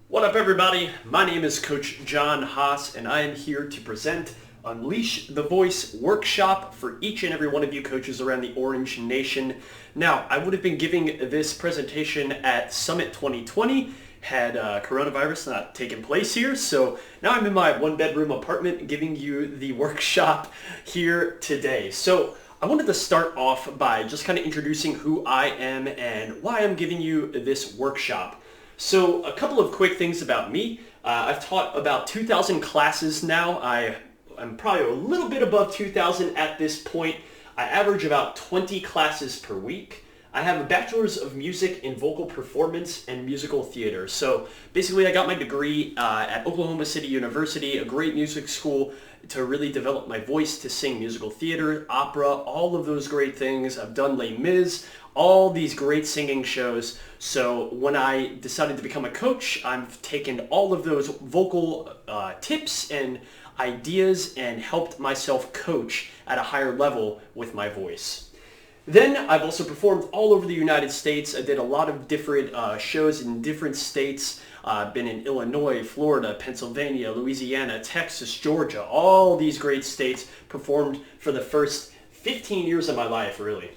What up, everybody? My name is Coach John Haas, and I am here to present Unleash the Voice workshop for each and every one of you coaches around the Orange Nation. Now, I would have been giving this presentation at Summit 2020 had coronavirus not taken place here, so now I'm in my one-bedroom apartment giving you the workshop here today. So I wanted to start off by just kind of introducing who I am and why I'm giving you this workshop. So a couple of quick things about me. I've taught about 2,000 classes now. I'm probably a little bit above 2,000 at this point. I average about 20 classes per week. I have a bachelor's of music in vocal performance and musical theater. So basically I got my degree at Oklahoma City University, a great music school to really develop my voice to sing musical theater, opera, all of those great things. I've done Les Mis, all these great singing shows. So when I decided to become a coach, I've taken all of those vocal tips and ideas and helped myself coach at a higher level with my voice. Then I've also performed all over the United States. I did a lot of different shows in different states. I've been in Illinois, Florida, Pennsylvania, Louisiana, Texas, Georgia, all these great states, performed for the first 15 years of my life, really.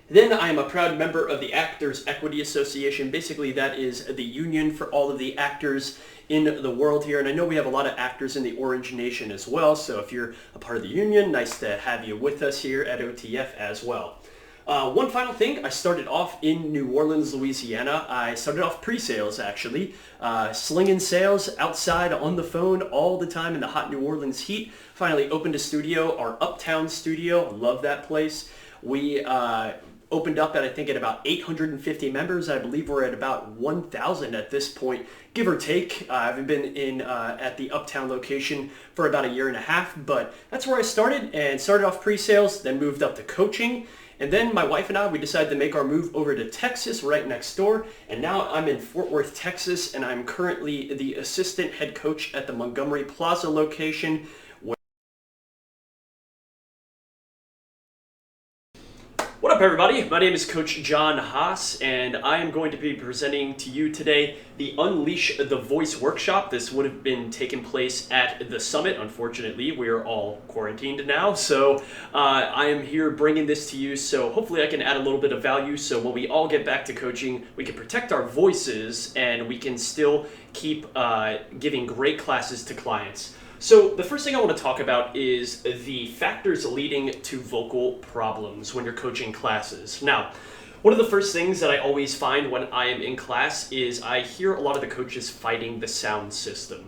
Then I am a proud member of the Actors Equity Association. Basically, that is the union for all of the actors in the world here. And I know we have a lot of actors in the Orange Nation as well. So if you're a part of the union, nice to have you with us here at OTF as well. One final thing, I started off in New Orleans, Louisiana. I started off pre-sales, actually, slinging sales outside on the phone all the time in the hot New Orleans heat. Finally opened a studio, our Uptown studio. Love that place. We opened up I think at about 850 members. I believe we're at about 1,000 at this point, give or take. I haven't been in at the Uptown location for about a year and a half, but that's where I started, and started off pre-sales, then moved up to coaching. And then my wife and I, we decided to make our move over to Texas, right next door. And now I'm in Fort Worth, Texas, and I'm currently the assistant head coach at the Montgomery Plaza location. What up, everybody? My name is Coach John Haas, and I am going to be presenting to you today the Unleash the Voice workshop. This would have been taking place at the Summit. Unfortunately, we're all quarantined now, so I am here bringing this to you, so hopefully I can add a little bit of value, so when we all get back to coaching, we can protect our voices, and we can still keep giving great classes to clients. So the first thing I want to talk about is the factors leading to vocal problems when you're coaching classes. Now, one of the first things that I always find when I am in class is I hear a lot of the coaches fighting the sound system.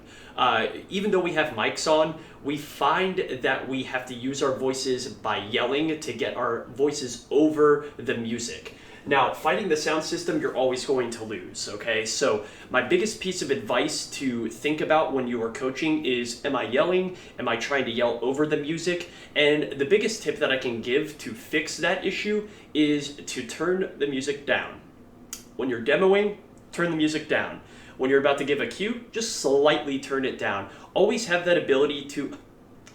Even though we have mics on, we find that we have to use our voices by yelling to get our voices over the music. Now, fighting the sound system, you're always going to lose, okay? So my biggest piece of advice to think about when you are coaching is, am I yelling? Am I trying to yell over the music? And the biggest tip that I can give to fix that issue is to turn the music down. When you're demoing, turn the music down. When you're about to give a cue, just slightly turn it down. Always have that ability to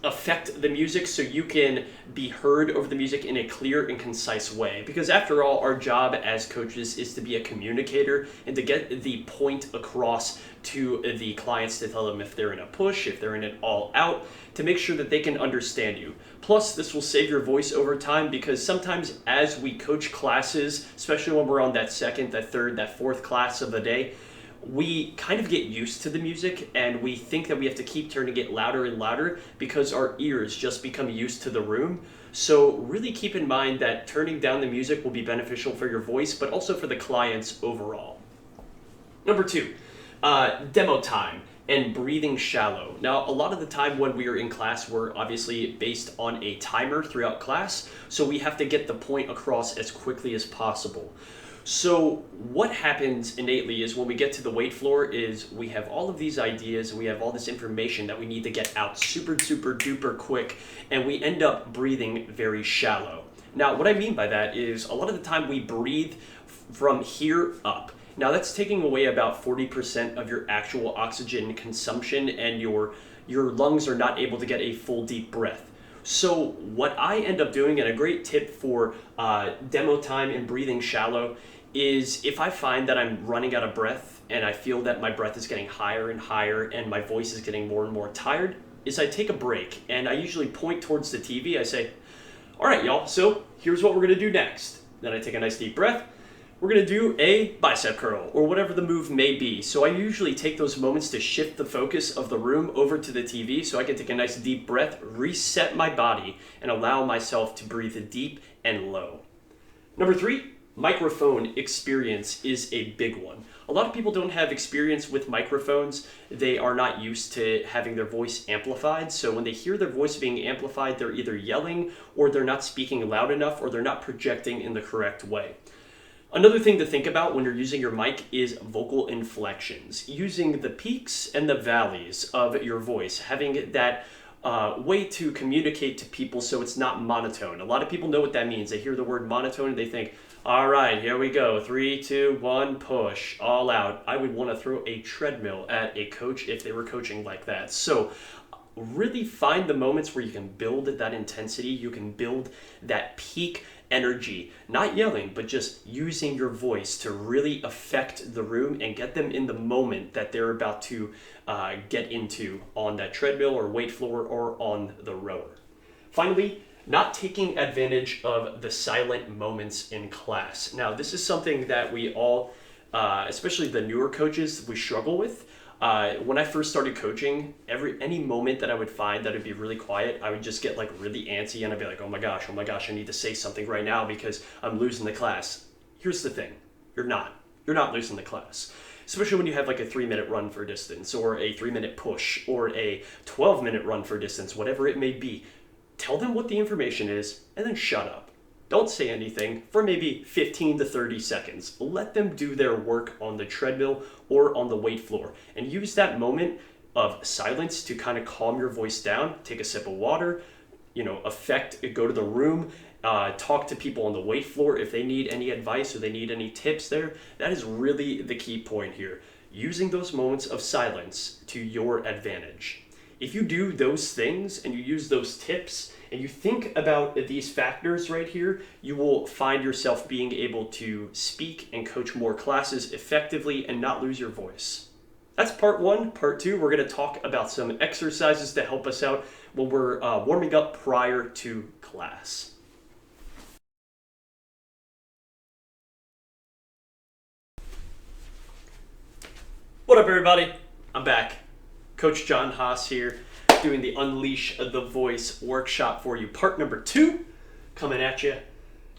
affect the music so you can be heard over the music in a clear and concise way. Because after all, our job as coaches is to be a communicator and to get the point across to the clients, to tell them if they're in a push, if they're in an all out, to make sure that they can understand you. Plus, this will save your voice over time, because sometimes as we coach classes, especially when we're on that second, that third, that fourth class of the day, we kind of get used to the music, and we think that we have to keep turning it louder and louder because our ears just become used to the room. So really keep in mind that turning down the music will be beneficial for your voice, but also for the clients overall. Number two, demo time and breathing shallow. Now, a lot of the time when we are in class, we're obviously based on a timer throughout class, so we have to get the point across as quickly as possible. So what happens innately is when we get to the weight floor is we have all of these ideas and we have all this information that we need to get out super duper quick, and we end up breathing very shallow. Now, what I mean by that is a lot of the time we breathe from here up. Now, that's taking away about 40% of your actual oxygen consumption, and your lungs are not able to get a full deep breath. So what I end up doing, and a great tip for demo time and breathing shallow, is if I find that I'm running out of breath and I feel that my breath is getting higher and higher and my voice is getting more and more tired, is I take a break and I usually point towards the TV. I say, all right, y'all, so here's what we're gonna do next. Then I take a nice deep breath. We're gonna do a bicep curl or whatever the move may be. So I usually take those moments to shift the focus of the room over to the TV so I can take a nice deep breath, reset my body, and allow myself to breathe deep and low. Number 3, microphone experience is a big one. A lot of people don't have experience with microphones. They are not used to having their voice amplified. So when they hear their voice being amplified, they're either yelling or they're not speaking loud enough or they're not projecting in the correct way. Another thing to think about when you're using your mic is vocal inflections, using the peaks and the valleys of your voice, having that way to communicate to people so it's not monotone. A lot of people know what that means. They hear the word monotone and they think, all right, here we go. 3, 2, 1, push, all out. I would want to throw a treadmill at a coach if they were coaching like that. So really find the moments where you can build that intensity, you can build that peak energy, not yelling, but just using your voice to really affect the room and get them in the moment that they're about to get into on that treadmill or weight floor or on the rower. Finally, not taking advantage of the silent moments in class. Now, this is something that we all, especially the newer coaches, we struggle with. When I first started coaching, any moment that I would find that it'd be really quiet, I would just get like really antsy and I'd be like, oh my gosh, I need to say something right now because I'm losing the class. Here's the thing, you're not losing the class. Especially when you have like a 3-minute run for distance or a 3-minute push or a 12-minute run for distance, whatever it may be. Tell them what the information is and then shut up. Don't say anything for maybe 15 to 30 seconds. Let them do their work on the treadmill or on the weight floor and use that moment of silence to kind of calm your voice down. Take a sip of water, go to the room, talk to people on the weight floor if they need any advice or they need any tips there. That is really the key point here. Using those moments of silence to your advantage. If you do those things and you use those tips and you think about these factors right here, you will find yourself being able to speak and coach more classes effectively and not lose your voice. That's part 1. Part 2, we're going to talk about some exercises to help us out when we're warming up prior to class. What up, everybody? I'm back. Coach John Haas here, doing the Unleash the Voice workshop for you. Part number 2, coming at you,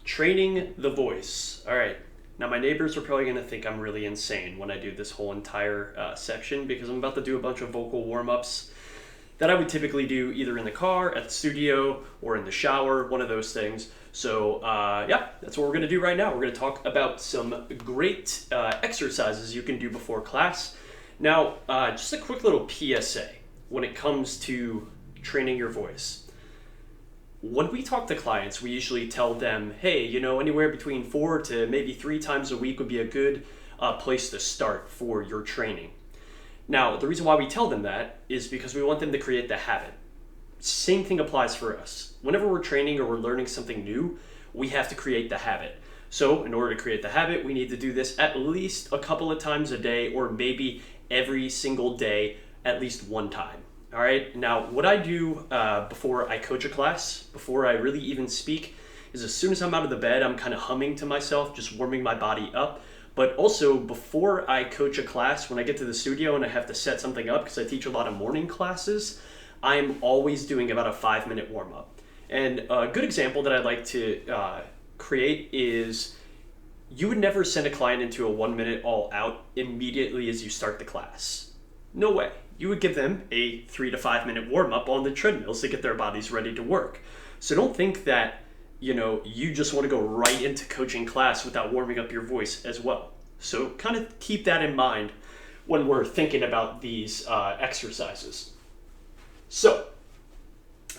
training the voice. All right, now my neighbors are probably going to think I'm really insane when I do this whole entire section because I'm about to do a bunch of vocal warm-ups that I would typically do either in the car, at the studio, or in the shower, one of those things. So yeah, that's what we're going to do right now. We're going to talk about some great exercises you can do before class. Now, just a quick little PSA when it comes to training your voice. When we talk to clients, we usually tell them, hey, anywhere between 4 to maybe 3 times a week would be a good place to start for your training. Now, the reason why we tell them that is because we want them to create the habit. Same thing applies for us. Whenever we're training or we're learning something new, we have to create the habit. So in order to create the habit, we need to do this at least a couple of times a day or maybe every single day, at least one time. All right. Now, what I do before I coach a class, before I really even speak, is as soon as I'm out of the bed, I'm kind of humming to myself, just warming my body up. But also before I coach a class, when I get to the studio and I have to set something up, because I teach a lot of morning classes, I'm always doing about a 5-minute warm up. And a good example that I'd like to create is you would never send a client into a 1-minute all out immediately as you start the class. No way. You would give them a 3 to 5 minute warm up on the treadmills to get their bodies ready to work. So don't think that, you just want to go right into coaching class without warming up your voice as well. So kind of keep that in mind when we're thinking about these exercises. So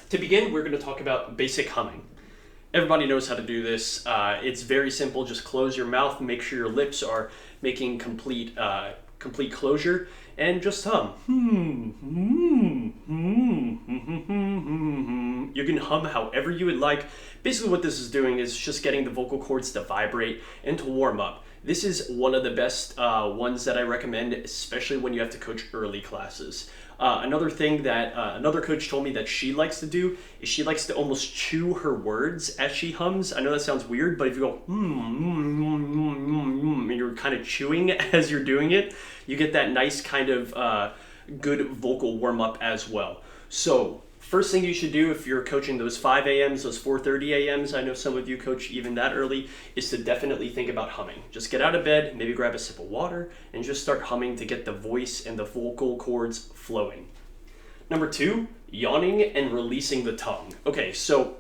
to begin, we're going to talk about basic humming. Everybody knows how to do this. It's very simple. Just close your mouth, make sure your lips are making complete closure, and just hum. You can hum however you would like. Basically what this is doing is just getting the vocal cords to vibrate and to warm up. This is one of the best ones that I recommend, especially when you have to coach early classes. Another thing that another coach told me that she likes to do is she likes to almost chew her words as she hums. I know that sounds weird, but if you go and you're kind of chewing as you're doing it, you get that nice kind of good vocal warm up as well. So first thing you should do if you're coaching those 5 a.m.s, those 4:30 a.m.s, I know some of you coach even that early, is to definitely think about humming. Just get out of bed, maybe grab a sip of water, and just start humming to get the voice and the vocal cords flowing. Number 2, yawning and releasing the tongue. Okay, so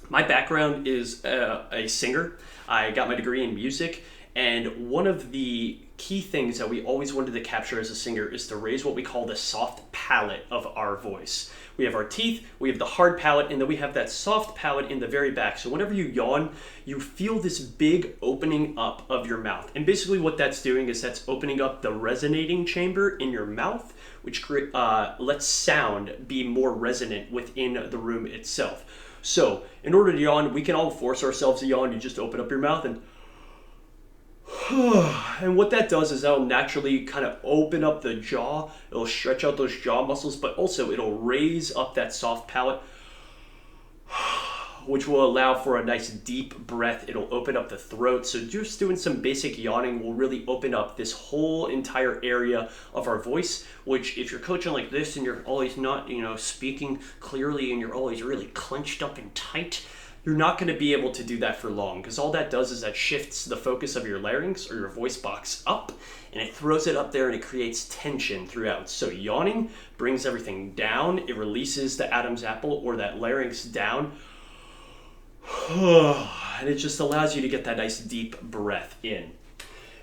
my background is a singer. I got my degree in music, and one of the key things that we always wanted to capture as a singer is to raise what we call the soft palate of our voice. We have our teeth, we have the hard palate, and then we have that soft palate in the very back. So whenever you yawn, you feel this big opening up of your mouth. And basically what that's doing is that's opening up the resonating chamber in your mouth, which lets sound be more resonant within the room itself. So in order to yawn, we can all force ourselves to yawn. You just open up your mouth and what that does is that'll naturally kind of open up the jaw. It'll stretch out those jaw muscles, but also it'll raise up that soft palate, which will allow for a nice deep breath. It'll open up the throat. So just doing some basic yawning will really open up this whole entire area of our voice, which if you're coaching like this and you're always not, speaking clearly and you're always really clenched up and tight, you're not going to be able to do that for long, because all that does is that shifts the focus of your larynx or your voice box up, and it throws it up there and it creates tension throughout. So yawning brings everything down. It releases the Adam's apple or that larynx down, and it just allows you to get that nice deep breath in.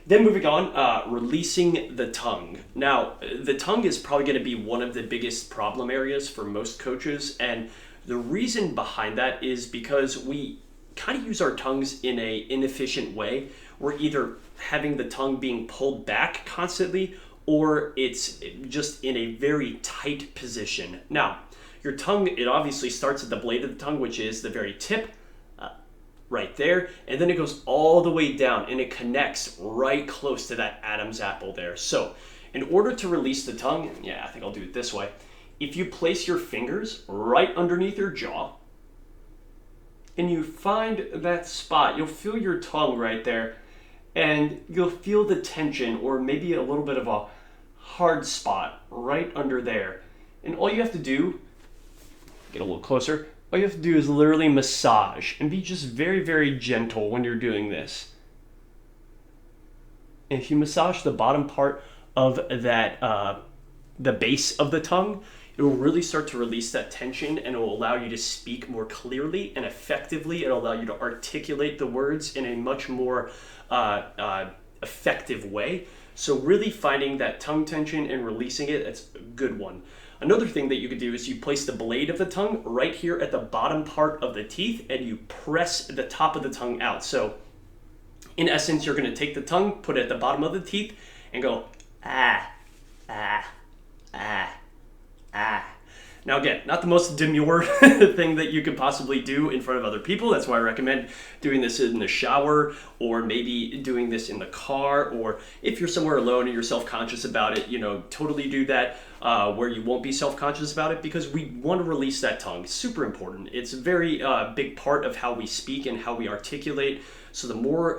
Then moving on, releasing the tongue. Now, the tongue is probably going to be one of the biggest problem areas for most coaches, and the reason behind that is because we kind of use our tongues in an inefficient way. We're either having the tongue being pulled back constantly, or it's just in a very tight position. Now, your tongue, it obviously starts at the blade of the tongue, which is the very tip, right there, and then it goes all the way down and it connects right close to that Adam's apple there. So in order to release the tongue, I think I'll do it this way. If you place your fingers right underneath your jaw and you find that spot, you'll feel your tongue right there, and you'll feel the tension or maybe a little bit of a hard spot right under there. And all you have to do, get a little closer, all you have to do is literally massage and be just very, very gentle when you're doing this. And if you massage the bottom part of that, the base of the tongue, it will really start to release that tension, and it will allow you to speak more clearly and effectively. It'll allow you to articulate the words in a much more effective way. So really finding that tongue tension and releasing it, that's a good one. Another thing that you could do is you place the blade of the tongue right here at the bottom part of the teeth, and you press the top of the tongue out. So in essence, you're going to take the tongue, put it at the bottom of the teeth, and go, ah, ah, ah. Now again, not the most demure thing that you could possibly do in front of other people. That's why I recommend doing this in the shower, or maybe doing this in the car, or if you're somewhere alone and you're self-conscious about it, totally do that where you won't be self-conscious about it, because we want to release that tongue. It's super important. It's a very big part of how we speak and how we articulate. So the more,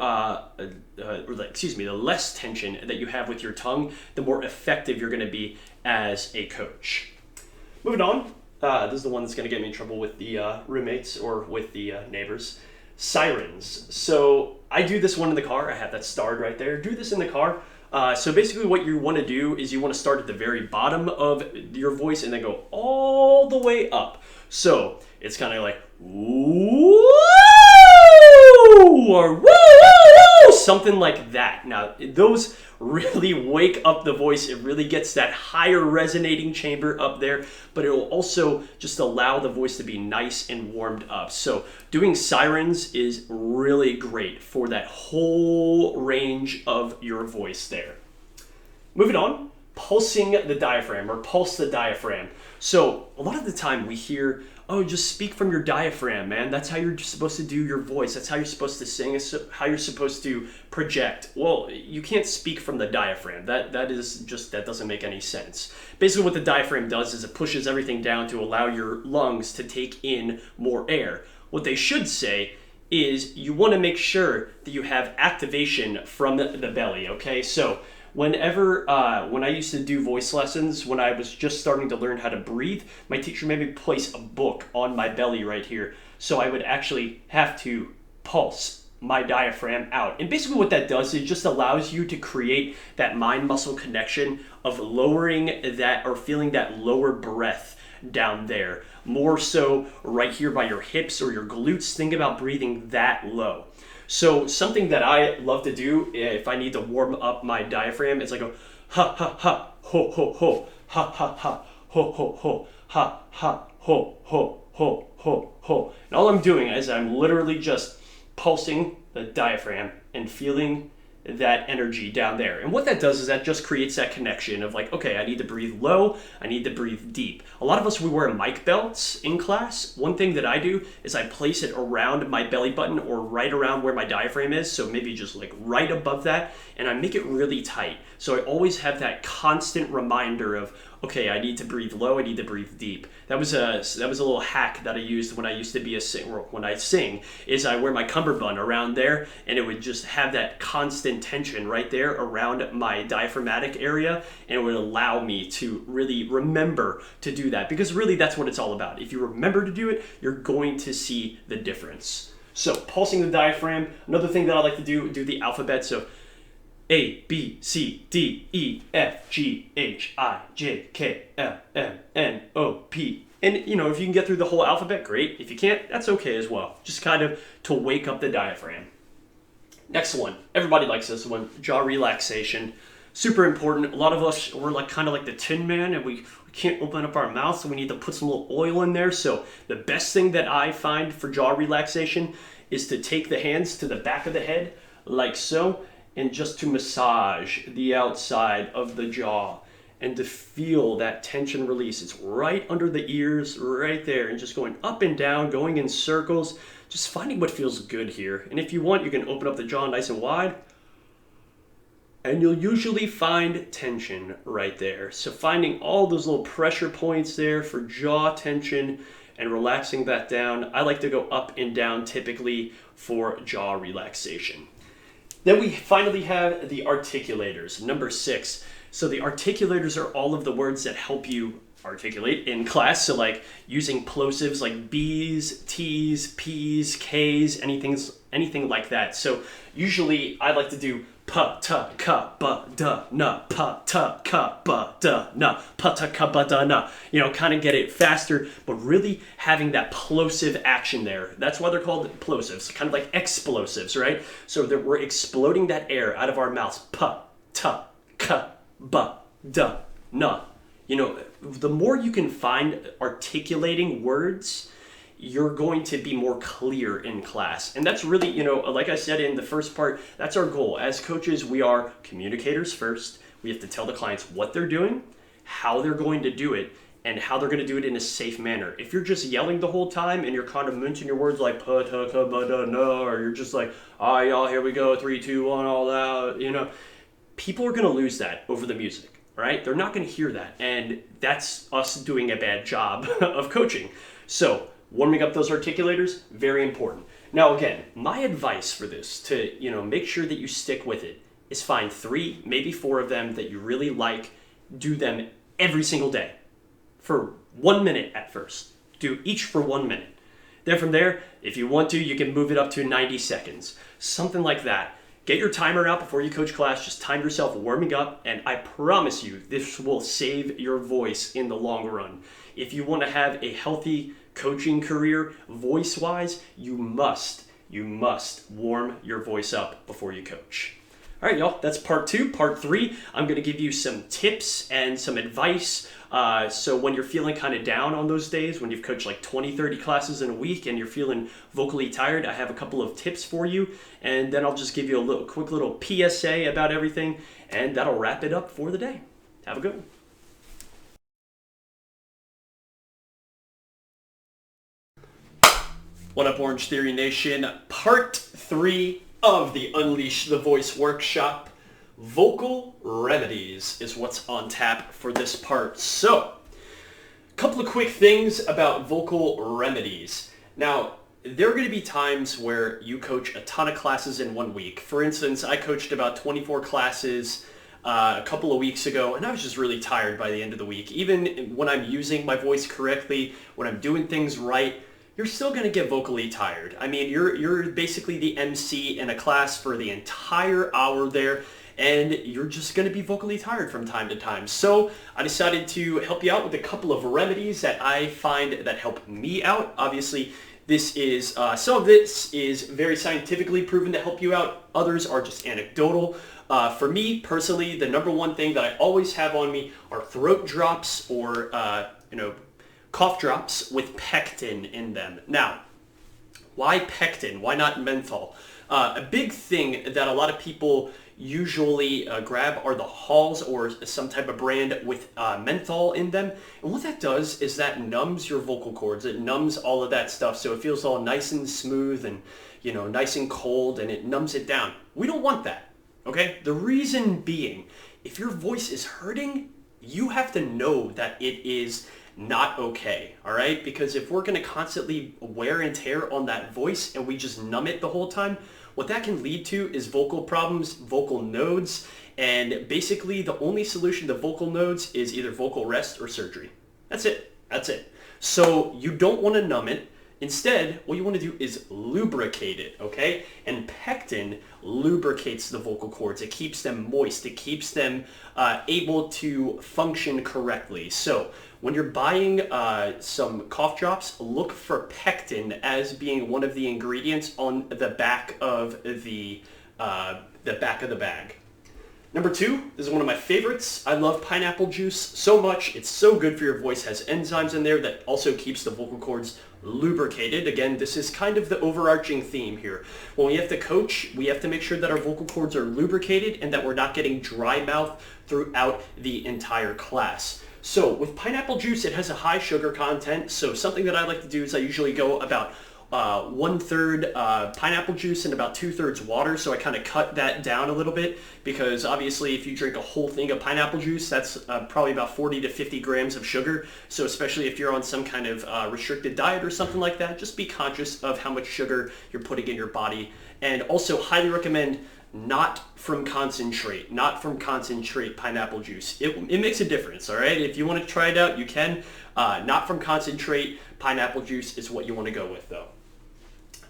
the less tension that you have with your tongue, the more effective you're going to be as a coach. Moving on, this is the one that's going to get me in trouble with the roommates or with the neighbors. Sirens. So I do this one in the car. I have that starred right there. Do this in the car. So basically what you want to do is you want to start at the very bottom of your voice and then go all the way up. So it's kind of like, woo, or woo, woo, something like that. Now, those really wake up the voice. It really gets that higher resonating chamber up there, but it will also just allow the voice to be nice and warmed up. So doing sirens is really great for that whole range of your voice there. Moving on, pulsing the diaphragm, or pulse the diaphragm. So a lot of the time we hear oh, just speak from your diaphragm, man. That's how you're supposed to do your voice. That's how you're supposed to sing. It's how you're supposed to project. Well, you can't speak from the diaphragm. That doesn't make any sense. Basically, what the diaphragm does is it pushes everything down to allow your lungs to take in more air. What they should say is you want to make sure that you have activation from the belly, okay? So when I used to do voice lessons, when I was just starting to learn how to breathe, my teacher made me place a book on my belly right here. So I would actually have to pulse my diaphragm out. And basically what that does is just allows you to create that mind muscle connection of lowering that or feeling that lower breath down there. More so right here by your hips or your glutes. Think about breathing that low. So something that I love to do if I need to warm up my diaphragm is I go ha ha ha ho ho ho ha ha ha ho ho ho ha ha ho ho ho ho ho. And all I'm doing is I'm literally just pulsing the diaphragm and feeling that energy down there. And what that does is that just creates that connection of like, okay, I need to breathe low, I need to breathe deep. A lot of us, we wear mic belts in class. One thing that I do is I place it around my belly button or right around where my diaphragm is, so maybe just like right above that, and I make it really tight. So I always have that constant reminder of, okay, I need to breathe low, I need to breathe deep. That was a little hack that I used when I used to be a singer. When I sing, is I wear my cummerbund around there, and it would just have that constant tension right there around my diaphragmatic area, and it would allow me to really remember to do that, because really that's what it's all about. If you remember to do it, you're going to see the difference. So pulsing the diaphragm. Another thing that I like to do the alphabet. So A, B, C, D, E, F, G, H, I, J, K, L, M, N, O, P. And, if you can get through the whole alphabet, great. If you can't, that's okay as well. Just kind of to wake up the diaphragm. Next one. Everybody likes this one. Jaw relaxation. Super important. A lot of us, we're like kind of like the Tin Man, and we can't open up our mouth, so we need to put some little oil in there. So the best thing that I find for jaw relaxation is to take the hands to the back of the head, like so, and just to massage the outside of the jaw and to feel that tension release. It's right under the ears, right there, and just going up and down, going in circles, just finding what feels good here. And if you want, you can open up the jaw nice and wide, and you'll usually find tension right there. So finding all those little pressure points there for jaw tension and relaxing that down. I like to go up and down typically for jaw relaxation. Then we finally have the articulators, number 6. So the articulators are all of the words that help you articulate in class. So like using plosives like B's, T's, P's, K's, anything like that. So usually I like to do pa ta ka ba da na, pa ta ka ba da na, pa ta ka ba da na. Kind of get it faster, but really having that plosive action there. That's why they're called plosives, kind of like explosives, right? So that we're exploding that air out of our mouths. Pa ta ka ba da na. The more you can find articulating words, you're going to be more clear in class. And that's really, like I said in the first part, that's our goal. As coaches, we are communicators first. We have to tell the clients what they're doing, how they're going to do it, and how they're going to do it in a safe manner. If you're just yelling the whole time and you're kind of mincing your words like pa ta ka ba da na, or you're just like, all right, y'all, here we go, 3, 2, 1, all that, people are going to lose that over the music. Right? They're not going to hear that. And that's us doing a bad job of coaching. So warming up those articulators, very important. Now, again, my advice for this to, make sure that you stick with it is find 3, maybe 4 of them that you really like. Do them every single day for 1 minute at first. Do each for 1 minute. Then from there, if you want to, you can move it up to 90 seconds. Something like that. Get your timer out before you coach class. Just time yourself warming up, and I promise you, this will save your voice in the long run. If you want to have a healthy coaching career, voice-wise, you must warm your voice up before you coach. All right, y'all, that's part 2. Part 3, I'm going to give you some tips and some advice. So when you're feeling kind of down on those days, when you've coached like 20, 30 classes in a week and you're feeling vocally tired, I have a couple of tips for you. And then I'll just give you a quick little PSA about everything, and that'll wrap it up for the day. Have a good one. What up, Orange Theory Nation? Part 3 of the Unleash the Voice workshop. Vocal remedies is what's on tap for this part. So, a couple of quick things about vocal remedies. Now, there are going to be times where you coach a ton of classes in 1 week. For instance, I coached about 24 classes a couple of weeks ago, and I was just really tired by the end of the week. Even when I'm using my voice correctly, when I'm doing things right, you're still going to get vocally tired. I mean, you're basically the MC in a class for the entire hour there, and you're just going to be vocally tired from time to time. So I decided to help you out with a couple of remedies that I find that help me out. Obviously, this is some of this is very scientifically proven to help you out. Others are just anecdotal. For me personally, the number one thing that I always have on me are throat drops or cough drops with pectin in them. Now, why pectin? Why not menthol? A big thing that a lot of people usually grab are the Haas or some type of brand with menthol in them. And what that does is that numbs your vocal cords. It numbs all of that stuff, so it feels all nice and smooth and nice and cold, and it numbs it down. We don't want that, okay? The reason being, if your voice is hurting, you have to know that it is not okay, all right? Because if we're going to constantly wear and tear on that voice and we just numb it the whole time, what that can lead to is vocal problems, vocal nodes, and basically the only solution to vocal nodes is either vocal rest or surgery. That's it. That's it. So you don't want to numb it. Instead, what you want to do is lubricate it, okay? And pectin lubricates the vocal cords. It keeps them moist. It keeps them able to function correctly. So when you're buying some cough drops, look for pectin as being one of the ingredients on the back of the bag. Number 2, this is one of my favorites. I love pineapple juice so much. It's so good for your voice. It has enzymes in there that also keeps the vocal cords lubricated. Again, this is kind of the overarching theme here. When we have to coach, we have to make sure that our vocal cords are lubricated and that we're not getting dry mouth throughout the entire class. So with pineapple juice, it has a high sugar content. So something that I like to do is I usually go about 1/3 pineapple juice and about 2/3 water. So I kind of cut that down a little bit because obviously if you drink a whole thing of pineapple juice, that's probably about 40 to 50 grams of sugar. So especially if you're on some kind of restricted diet or something like that, just be conscious of how much sugar you're putting in your body. And also highly recommend not from concentrate pineapple juice. It makes a difference, all right? If you want to try it out, you can. Not from concentrate pineapple juice is what you want to go with, though.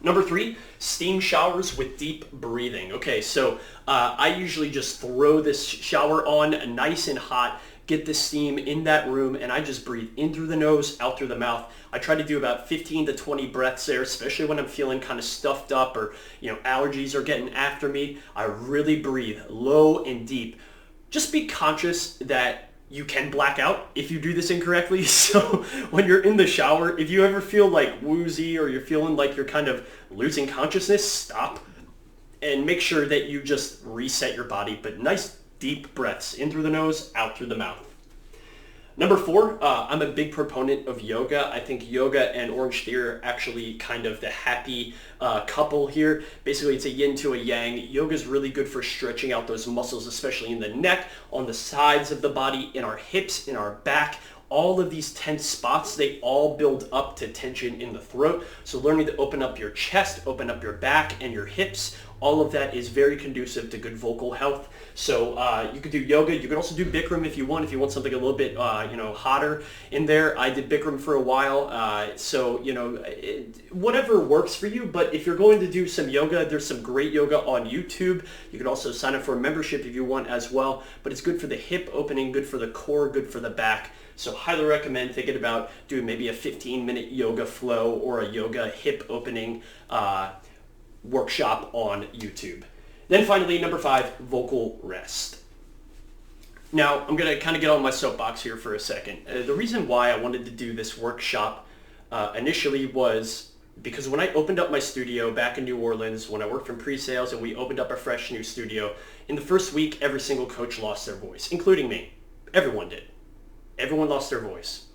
Number 3, steam showers with deep breathing. Okay, so I usually just throw this shower on nice and hot, get the steam in that room, and I just breathe in through the nose, out through the mouth. I try to do about 15 to 20 breaths there, especially when I'm feeling kind of stuffed up or, allergies are getting after me. I really breathe low and deep. Just be conscious that you can black out if you do this incorrectly. So when you're in the shower, if you ever feel like woozy or you're feeling like you're kind of losing consciousness, stop and make sure that you just reset your body. But nice deep breaths in through the nose, out through the mouth. Number 4, I'm a big proponent of yoga. I think yoga and Orange Theory are actually kind of the happy couple here. Basically, it's a yin to a yang. Yoga is really good for stretching out those muscles, especially in the neck, on the sides of the body, in our hips, in our back. All of these tense spots, they all build up to tension in the throat. So learning to open up your chest, open up your back and your hips, all of that is very conducive to good vocal health. So you could do yoga. You could also do Bikram if you want something a little bit, hotter in there. I did Bikram for a while. Whatever works for you. But if you're going to do some yoga, there's some great yoga on YouTube. You can also sign up for a membership if you want as well. But it's good for the hip opening, good for the core, good for the back. So highly recommend thinking about doing maybe a 15-minute yoga flow or a yoga hip opening workshop on YouTube. Then finally, number 5, vocal rest. Now, I'm going to kind of get on my soapbox here for a second. The reason why I wanted to do this workshop initially was because when I opened up my studio back in New Orleans, when I worked from pre-sales and we opened up a fresh new studio, in the first week, every single coach lost their voice, including me. Everyone did. Everyone lost their voice.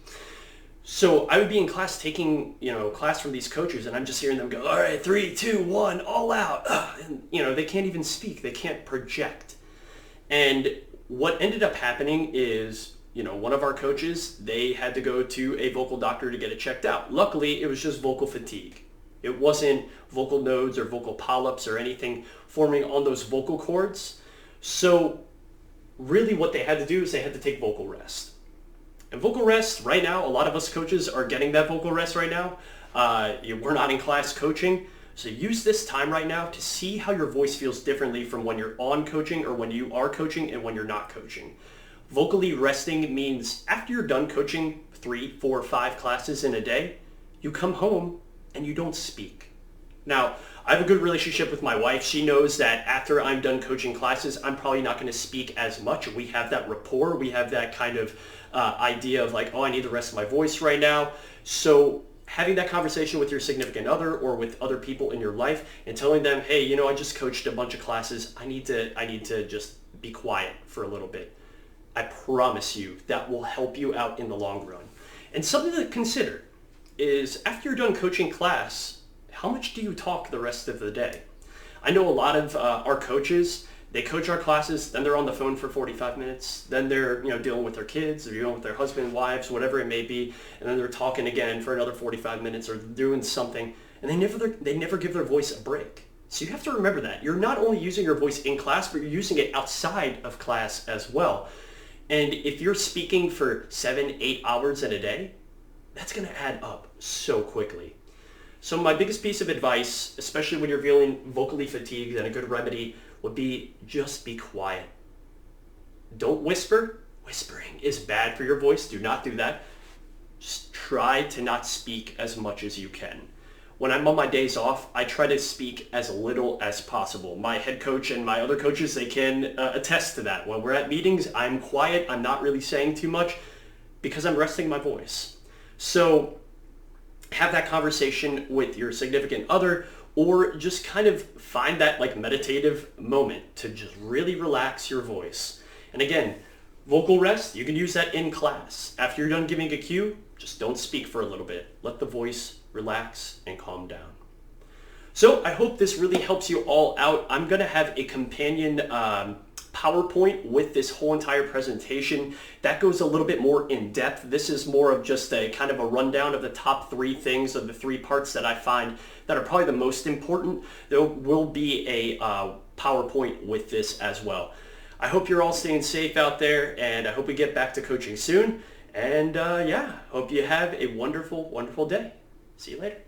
So I would be in class taking, class from these coaches, and I'm just hearing them go, all right, 3, 2, 1, all out. And, they can't even speak. They can't project. And what ended up happening is, one of our coaches, they had to go to a vocal doctor to get it checked out. Luckily, it was just vocal fatigue. It wasn't vocal nodes or vocal polyps or anything forming on those vocal cords. So really what they had to do is they had to take vocal rest. And vocal rest right now, a lot of us coaches are getting that vocal rest right now. We're not in class coaching. So use this time right now to see how your voice feels differently from when you're on coaching or when you are coaching and when you're not coaching. Vocally resting means after you're done coaching 3, 4, 5 classes in a day, you come home and you don't speak. Now, I have a good relationship with my wife. She knows that after I'm done coaching classes, I'm probably not going to speak as much. We have that rapport. We have that kind of idea of like, oh, I need the rest of my voice right now. So having that conversation with your significant other or with other people in your life and telling them, hey, I just coached a bunch of classes. I need to just be quiet for a little bit. I promise you that will help you out in the long run. And something to consider is after you're done coaching class, how much do you talk the rest of the day? I know a lot of our coaches, they coach our classes, then they're on the phone for 45 minutes, then they're dealing with their kids, or dealing with their husband, wives, whatever it may be, and then they're talking again for another 45 minutes or doing something, and they never give their voice a break. So you have to remember that. You're not only using your voice in class, but you're using it outside of class as well. And if you're speaking for 7, 8 hours in a day, that's going to add up so quickly. So my biggest piece of advice, especially when you're feeling vocally fatigued, and a good remedy would be just be quiet. Don't whisper. Whispering is bad for your voice. Do not do that. Just try to not speak as much as you can. When I'm on my days off, I try to speak as little as possible. My head coach and my other coaches, they can attest to that. When we're at meetings, I'm quiet. I'm not really saying too much because I'm resting my voice. So have that conversation with your significant other, or just kind of find that like meditative moment to just really relax your voice. And again, vocal rest, you can use that in class. After you're done giving a cue, just don't speak for a little bit. Let the voice relax and calm down. So I hope this really helps you all out. I'm going to have a companion PowerPoint with this whole entire presentation that goes a little bit more in depth. This is more of just a kind of a rundown of the top 3 things of the 3 parts that I find that are probably the most important. There will be a PowerPoint with this as well. I hope you're all staying safe out there, and I hope we get back to coaching soon. And hope you have a wonderful, wonderful day. See you later.